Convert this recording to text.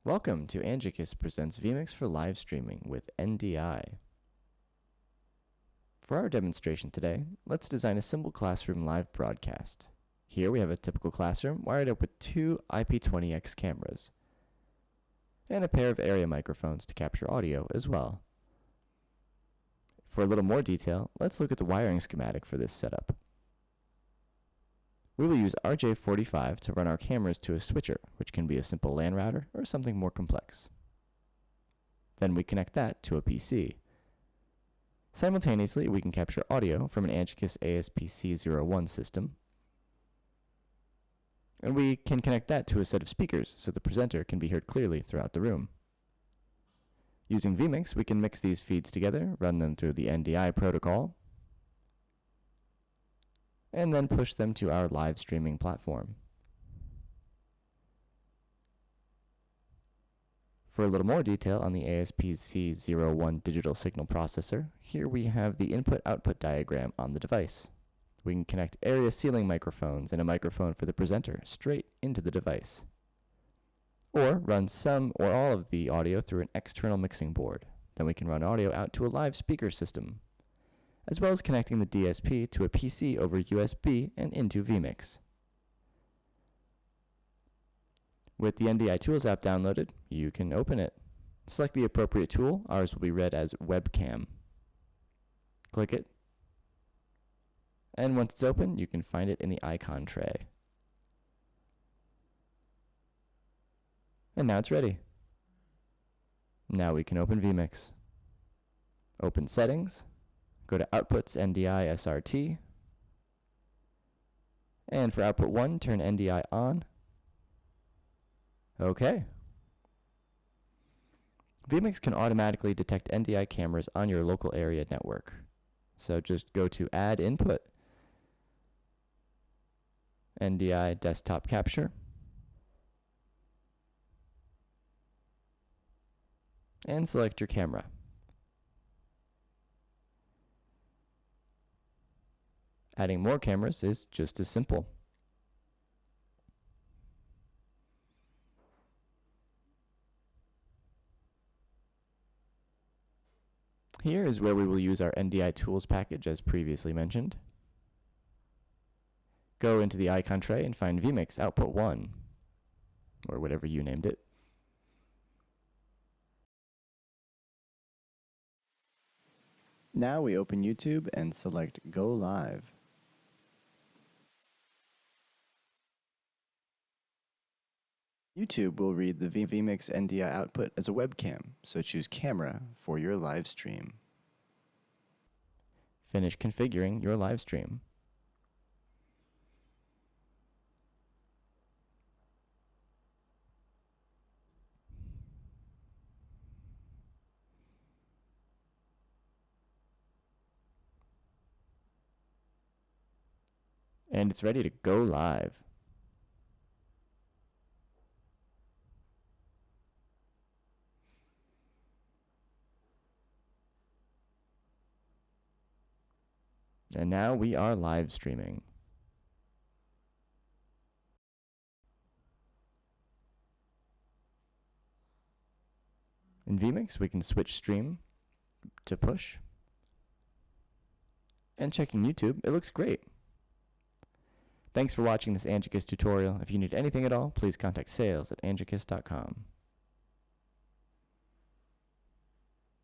Welcome to Angekis presents VMix for live streaming with NDI. For our demonstration today, let's design a simple classroom live broadcast. Here we have a typical classroom wired up with two IP20X cameras and a pair of area microphones to capture audio as well. For a little more detail, let's look at the wiring schematic for this setup. We will use RJ45 to run our cameras to a switcher, which can be a simple LAN router or something more complex. Then we connect that to a PC. Simultaneously, we can capture audio from an Angekis ASPC01 system, and we can connect that to a set of speakers so the presenter can be heard clearly throughout the room. Using VMix, we can mix these feeds together, run them through the NDI protocol, and then push them to our live streaming platform. For a little more detail on the ASPC01 digital signal processor, here we have the input-output diagram on the device. We can connect area ceiling microphones and a microphone for the presenter straight into the device, or run some or all of the audio through an external mixing board. Then we can run audio out to a live speaker system, as well as connecting the DSP to a PC over USB and into VMix. With the NDI Tools app downloaded, you can open it. Select the appropriate tool. Ours will be read as webcam. Click it, and once it's open, you can find it in the icon tray. And now it's ready. Now we can open VMix. Open Settings. Go to Outputs NDI SRT, and for output 1, turn NDI on. Okay. VMix can automatically detect NDI cameras on your local area network. So just go to Add Input, NDI Desktop Capture, and select your camera. Adding more cameras is just as simple. Here is where we will use our NDI Tools package as previously mentioned. Go into the icon tray and find VMix Output 1, or whatever you named it. Now we open YouTube and select Go Live. YouTube will read the VMix NDI output as a webcam, so choose Camera for your live stream. Finish configuring your live stream. And it's ready to go live. And now we are live streaming. In VMix, we can switch stream to push. And checking YouTube, it looks great. Thanks for watching this Angekis tutorial. If you need anything at all, please contact sales@angekis.com.